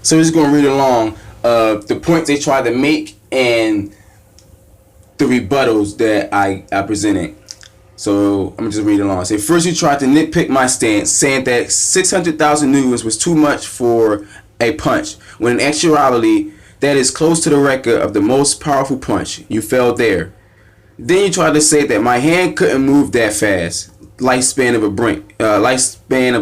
So we're just going to read along the points they tried to make and the rebuttals that I presented. So I'm going to just read along. Say, first you tried to nitpick my stance, saying that 600,000 newtons was too much for a punch, when in actuality, that is close to the record of the most powerful punch. You failed there. Then you tried to say that my hand couldn't move that fast, lifespan of a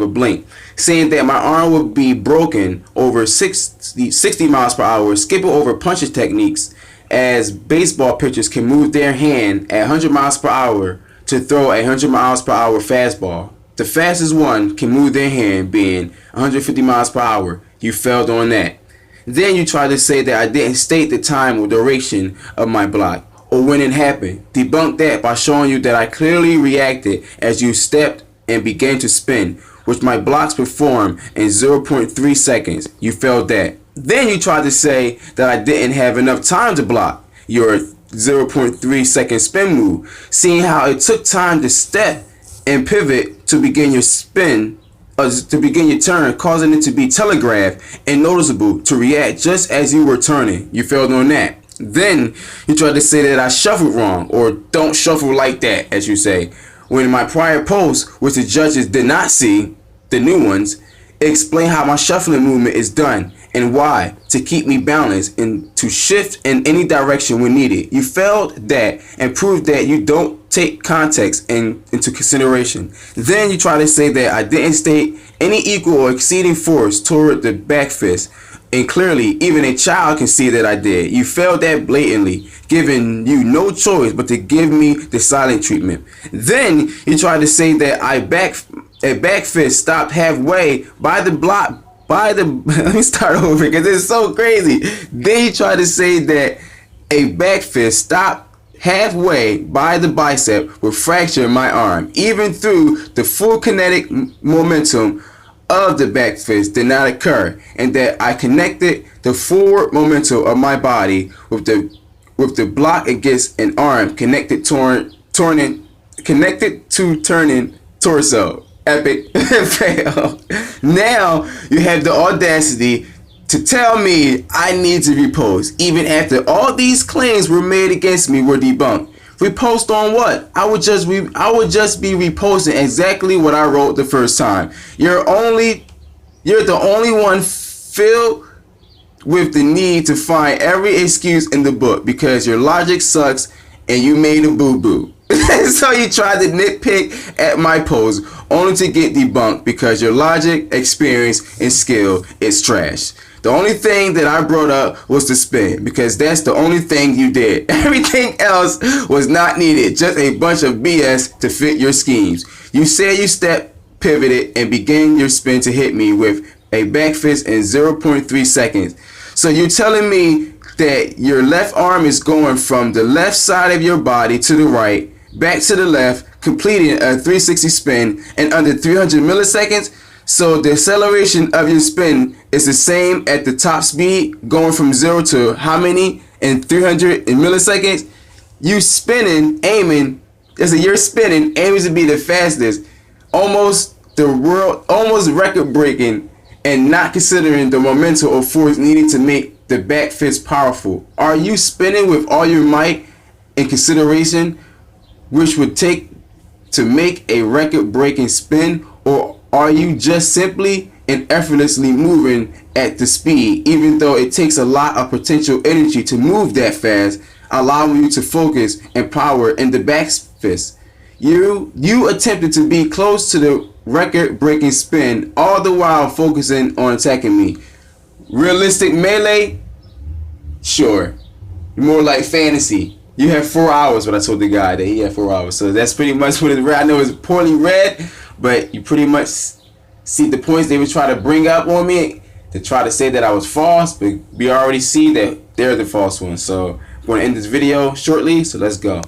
blink, saying that my arm would be broken over 60 miles per hour, skipping over punches techniques, as baseball pitchers can move their hand at 100 miles per hour to throw a 100 miles per hour fastball. The fastest one can move their hand being 150 miles per hour. You failed on that. Then you tried to say that I didn't state the time or duration of my block, or when it happened. Debunk that by showing you that I clearly reacted as you stepped and began to spin, which my blocks performed in 0.3 seconds. You failed that. Then you tried to say that I didn't have enough time to block your 0.3 second spin move, seeing how it took time to step and pivot to begin your spin, to begin your turn, causing it to be telegraphed and noticeable to react just as you were turning. You failed on that. Then you tried to say that I shuffled wrong, or don't shuffle like that, as you say, when in my prior post, which the judges did not see, the new ones, explain how my shuffling movement is done and why, to keep me balanced and to shift in any direction when needed. You failed that and proved that you don't take context into consideration. Then you try to say that I didn't state any equal or exceeding force toward the back fist, and clearly even a child can see that I did. You failed that blatantly, giving you no choice but to give me the silent treatment. Then you tried to say that a back fist stopped halfway by the block. Let me start over because it's so crazy. Then you tried to say that a back fist stopped halfway by the bicep would fracture my arm, even through the full kinetic momentum of the back fist did not occur, and that I connected the forward momentum of my body with the block against an arm connected to turning torso. Epic fail. Now you have the audacity to tell me I need to repost, even after all these claims were made against me were debunked. Repost on what? I would just be reposting exactly what I wrote the first time. You're the only one filled with the need to find every excuse in the book because your logic sucks and you made a boo-boo. So you tried to nitpick at my post only to get debunked because your logic, experience, and skill is trash. The only thing that I brought up was the spin, because that's the only thing you did. Everything else was not needed, just a bunch of BS to fit your schemes. You said you stepped, pivoted, and began your spin to hit me with a back fist in 0.3 seconds. So you're telling me that your left arm is going from the left side of your body to the right, back to the left, completing a 360 spin in under 300 milliseconds. So the acceleration of your spin is the same at the top speed, going from 0 to how many in 300 milliseconds? You're spinning, aiming to be the fastest, almost record breaking, and not considering the momentum or force needed to make the back fist powerful. Are you spinning with all your might in consideration, which would take to make a record breaking spin, or are you just simply and effortlessly moving at the speed, even though it takes a lot of potential energy to move that fast, allowing you to focus and power in the back fist? You attempted to be close to the record breaking spin, all the while focusing on attacking me. Realistic melee? Sure. More like fantasy. You have 4 hours, but I told the guy that he had 4 hours. So that's pretty much what it's read. I know it's poorly read, but you pretty much see the points they would try to bring up on me to try to say that I was false, but we already see that they're the false ones. So I'm going to end this video shortly, so let's go.